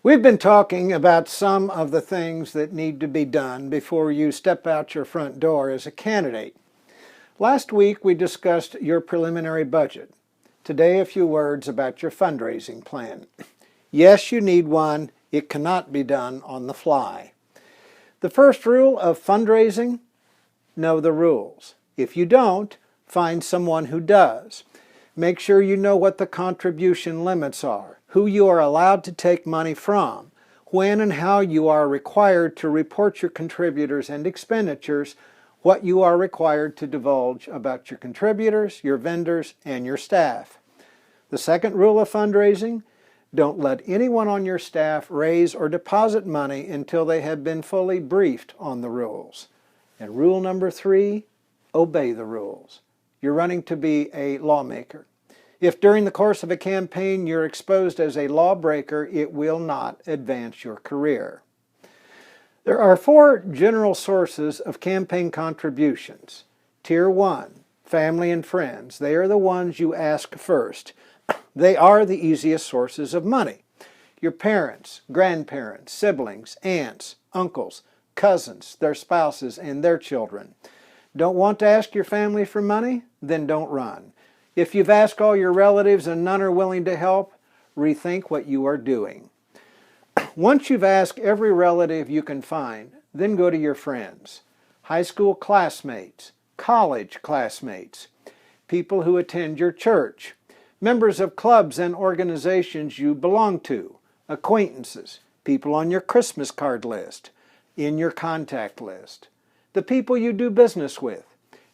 We've been talking about some of the things that need to be done before you step out your front door as a candidate. Last week we discussed your preliminary budget. Today a few words about your fundraising plan. Yes, you need one. It cannot be done on the fly. The first rule of fundraising: know the rules. If you don't, find someone who does. Make sure you know what the contribution limits are, who you are allowed to take money from, when and how you are required to report your contributors and expenditures, what you are required to divulge about your contributors, your vendors, and your staff. The second rule of fundraising: don't let anyone on your staff raise or deposit money until they have been fully briefed on the rules. And rule number 3, obey the rules. You're running to be a lawmaker. If during the course of a campaign you're exposed as a lawbreaker, it will not advance your career. There are 4 general sources of campaign contributions. Tier 1, family and friends. They are the ones you ask first. They are the easiest sources of money. Your parents, grandparents, siblings, aunts, uncles, cousins, their spouses, and their children. Don't want to ask your family for money? Then don't run. If you've asked all your relatives and none are willing to help, rethink what you are doing. Once you've asked every relative you can find, then go to your friends, high school classmates, college classmates, people who attend your church, members of clubs and organizations you belong to, acquaintances, people on your Christmas card list, in your contact list, the people you do business with,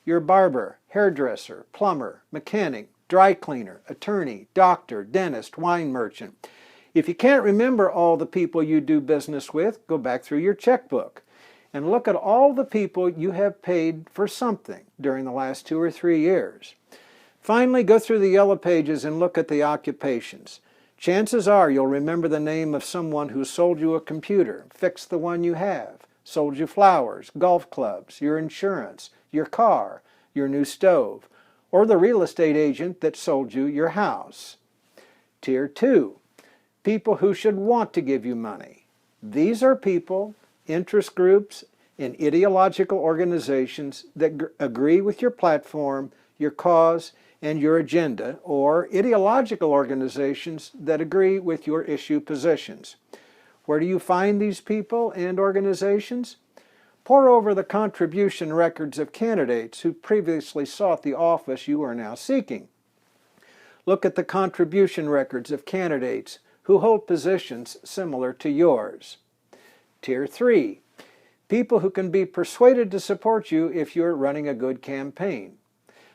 your barber, hairdresser, plumber, mechanic, dry cleaner, attorney, doctor, dentist, wine merchant. If you can't remember all the people you do business with, go back through your checkbook and look at all the people you have paid for something during the last 2 or 3 years. Finally, go through the yellow pages and look at the occupations. Chances are you'll remember the name of someone who sold you a computer, fixed the one you have, sold you flowers, golf clubs, your insurance, your car, your new stove, or the real estate agent that sold you your house. Tier 2, people who should want to give you money. These are people, interest groups, and ideological organizations that agree with your platform, your cause, and your agenda, or ideological organizations that agree with your issue positions. Where do you find these people and organizations? Pore over the contribution records of candidates who previously sought the office you are now seeking. Look at the contribution records of candidates who hold positions similar to yours. Tier 3, people who can be persuaded to support you if you're running a good campaign.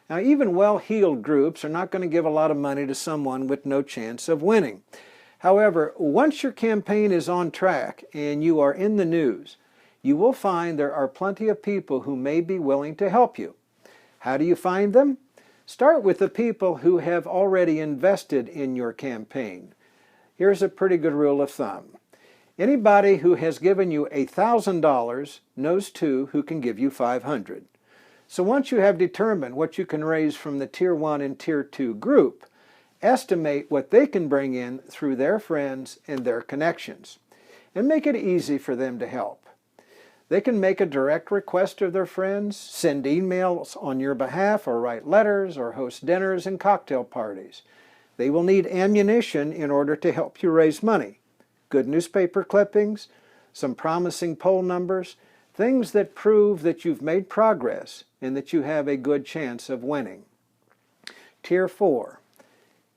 Now, even well-heeled groups are not going to give a lot of money to someone with no chance of winning. However, once your campaign is on track and you are in the news, you will find there are plenty of people who may be willing to help you. How do you find them? Start with the people who have already invested in your campaign. Here's a pretty good rule of thumb. Anybody who has given you $1,000 knows 2 who can give you $500. So once you have determined what you can raise from the Tier 1 and Tier 2 group, estimate what they can bring in through their friends and their connections, and make it easy for them to help. They can make a direct request of their friends, send emails on your behalf, or write letters, or host dinners and cocktail parties. They will need ammunition in order to help you raise money. Good newspaper clippings, some promising poll numbers, things that prove that you've made progress and that you have a good chance of winning. Tier 4.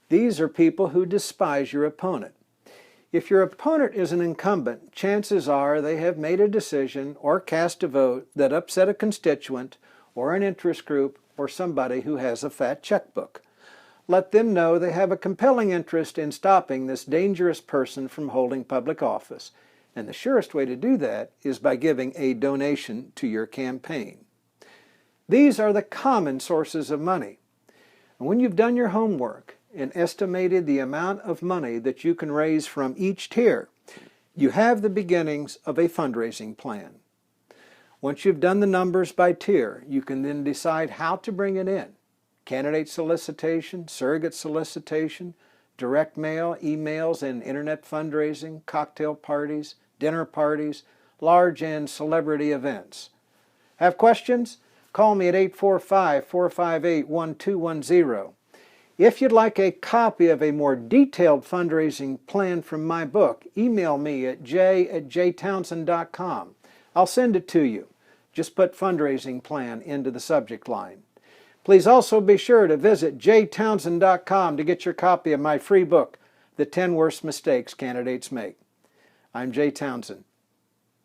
These are people who despise your opponent. If your opponent is an incumbent, chances are they have made a decision or cast a vote that upset a constituent or an interest group or somebody who has a fat checkbook. Let them know they have a compelling interest in stopping this dangerous person from holding public office. And the surest way to do that is by giving a donation to your campaign. These are the common sources of money. And when you've done your homework and estimated the amount of money that you can raise from each tier, you have the beginnings of a fundraising plan. Once you've done the numbers by tier, you can then decide how to bring it in. Candidate solicitation, surrogate solicitation, direct mail, emails, and internet fundraising, cocktail parties, dinner parties, large and celebrity events. Have questions? Call me at 845-458-1210. If you'd like a copy of a more detailed fundraising plan from my book, email me at jay@jaytownsend.com. I'll send it to you. Just put fundraising plan into the subject line. Please also be sure to visit jaytownsend.com to get your copy of my free book, The 10 Worst Mistakes Candidates Make. I'm Jay Townsend.